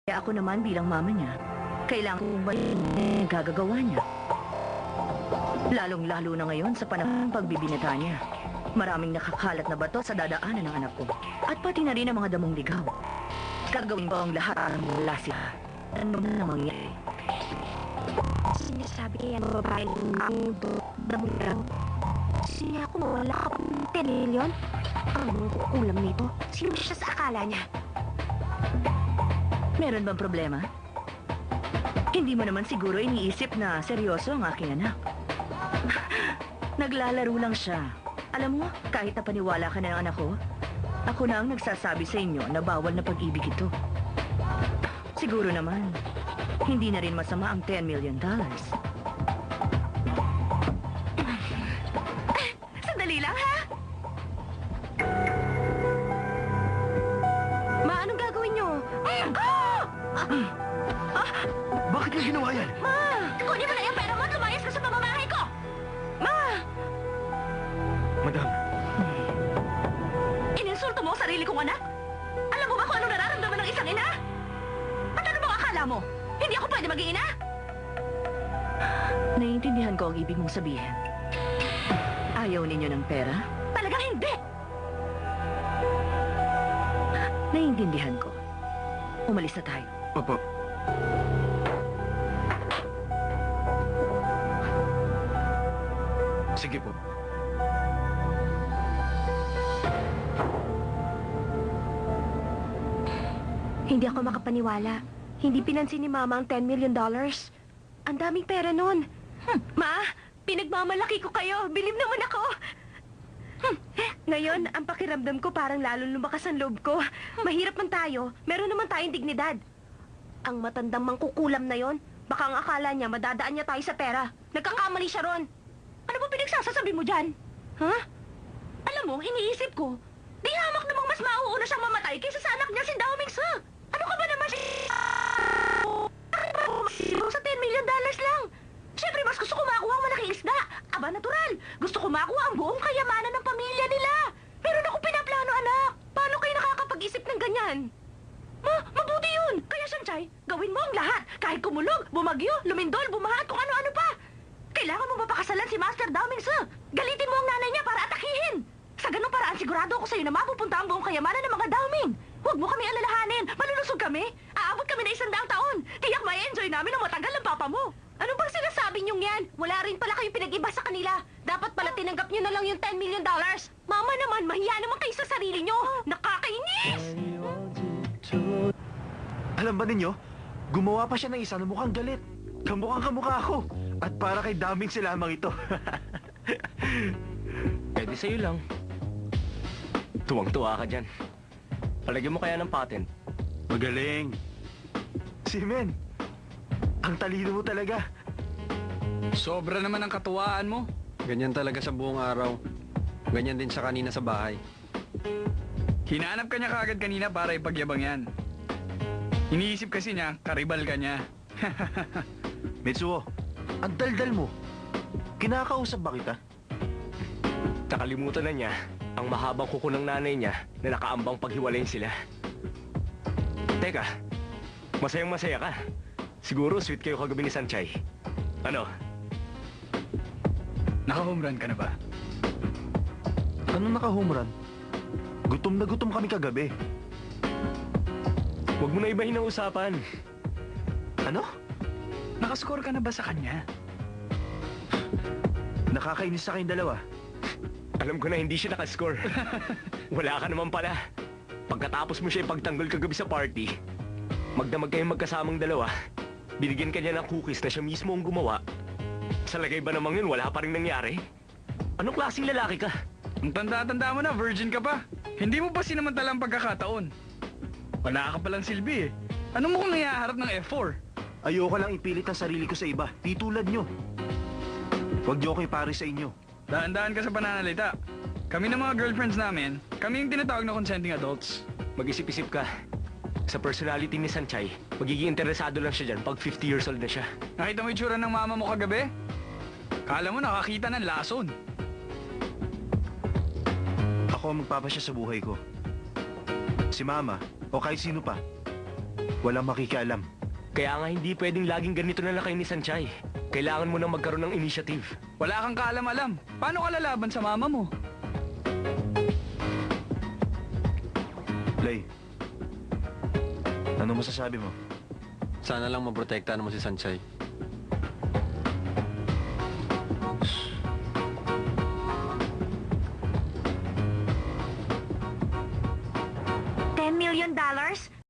Kaya ako naman bilang mama niya, kailangan kong ba yung gagagawa niya? Lalong-lalo na ngayon sa panahon ng pagbibinata niya. Maraming nakakalat na bato sa dadaanan ng anak ko. At pati na rin ang mga damong ligaw. Gagawin ko ang lahat para mula sila. Ano na mangyari? Sinasabi yan, babae ang damong ligaw. Siya ako wala ka pang 10 million? Ang kukulam nito. Sino siya sa akala niya? Meron bang problema? Hindi mo naman siguro iniisip na seryoso ang aking anak. Naglalaro lang siya. Alam mo, kahit napaniwala ka na ng anak ko, ako na ang nagsasabi sa inyo na bawal na pag-ibig ito. Siguro naman, hindi na rin masama ang $10 million. Sandali lang, ha? Ma, anong gagawin niyo? Bakit niyo ginawa yan? Ma! Kunin mo na yung pera mo at lumayas ka sa pamamahay ko! Ma! Madam, Ininsulto mo ang sarili kong anak? Alam mo ba kung anong nararamdaman ng isang ina? At ano bang akala mo? Hindi ako pwede maging ina? Naiintindihan ko ang ibig mong sabihin. Ayaw ninyo ng pera? Talagang hindi! Naiintindihan ko. Umalis na tayo. opo. Sige po. Hindi ako makapaniwala. Hindi pinansin ni Mama ang $10 million. Ang daming pera nun. Ma, pinagmamalaki ko kayo. Bilib naman ako. Ngayon, ang pakiramdam ko parang lalong lumakas ang loob ko. Mahirap man tayo, meron naman tayong dignidad. Ang matandang mangkukulam na yon, baka ang akala niya madadaan niya tayo sa pera. Nagkakamali siya ron. Ano ba pinagsasasabi mo dyan? Ha? Alam mo, iniisip ko, di hamak namang mas mauuna siyang mamatay kaysa sa anak niya si Dao Mingse. Ano ka ba naman sa $10 million lang? Siyempre, mas gusto ko makuha ang malaking isda. Aba, natural. Gusto ko makuha ang buong kayamanan ng pamilya nila. Meron ako pinaplano, anak. Paano kayo nakakapag-isip ng ganyan? Mabuti yun. Kaya, Sanchay, gawin mo ang lahat. Kahit kumulog, bumagyo, lumindol, bumahat, kung ano-ano pa. Kailangan mo mapakasalan si Master Dao Mingse. Galitin mo ang nanay niya para atakihin. Sa ganung paraan, sigurado ako sa'yo na mapupunta ang buong kayamanan ng mga Daoming. Huwag mo kami alalahanin. Malulusog kami. Aabot kami na 100 taon. Tiyak may enjoy namin ang matagal ng papa mo. Ano bang sinasabi niyong yan? Wala rin pala kayong pinag-iba sa kanila. Dapat pala tinanggap niyo na lang yung $10 million. Mama naman, mahiya naman kayo sa sarili niyo. Nakakainis! Alam ba ninyo, gumawa pa siya ng isa na mukhang galit. Kamukhang kamukha ako. At para kay daming silamang ito. Pwede sa'yo lang. Tuwang-tuwa ka dyan. Palagyan mo kaya ng patent. Magaling. Si Men, ang talino mo talaga. Sobra naman ang katuwaan mo. Ganyan talaga sa buong araw. Ganyan din sa kanina sa bahay. Hinanap ka niya kaagad kanina para ipagyabang yan. Iniisip kasi niya, karibal ka niya. Mitsuo, ang daldal mo. Kinakausap ba kita? Nakalimutan na niya ang mahabang kuko ng nanay niya na nakaambang paghiwalayin sila. Teka, masayang-masaya ka. Siguro sweet kayo kagabi ni Sanchay. Ano? Naka-home run ka na ba? Ano naka-home run? Gutom na gutom kami kagabi. Huwag mo na ibahin ang usapan. Ano? Nakascore ka na ba sa kanya? Nakakainis sa kayong dalawa. Alam ko na hindi siya nakascore. Wala ka naman pala. Pagkatapos mo siya ipagtanggol kagabi sa party, magdamag kayong magkasamang dalawa, binigyan ka niya ng cookies na siya mismo ang gumawa. Sa lagay ba namang yun, wala pa rin nangyari? Anong klaseng lalaki ka? Ang tanda-tanda mo na, virgin ka pa. Hindi mo pa sinamantala ang pagkakataon. Wala ka palang silbi eh. Ano mo kung nangyayarap ng F4? Ayoko lang ipilit ang sarili ko sa iba. Di tulad nyo. Huwag niyo ako ipare sa inyo. Daan-daan ka sa pananalita. Kami ng mga girlfriends namin, kami yung tinatawag na consenting adults. Mag-isip-isip ka. Sa personality ni Sanchay, magiging interesado lang siya dyan pag 50 years old na siya. Nakita mo yung tsura ng mama mo kagabi? Kala mo nakakita ng lason. Ako ang magpapasya sa buhay ko. Si Mama, o kahit sino pa. Walang makikialam. Kaya nga hindi pwedeng laging ganito na lang kayo ni Sanchay. Kailangan mo nang magkaroon ng initiative. Wala kang kaalam-alam. Paano ka lalaban sa mama mo? Lay, ano masasabi mo? Sana lang maprotektahan mo si Sanchay.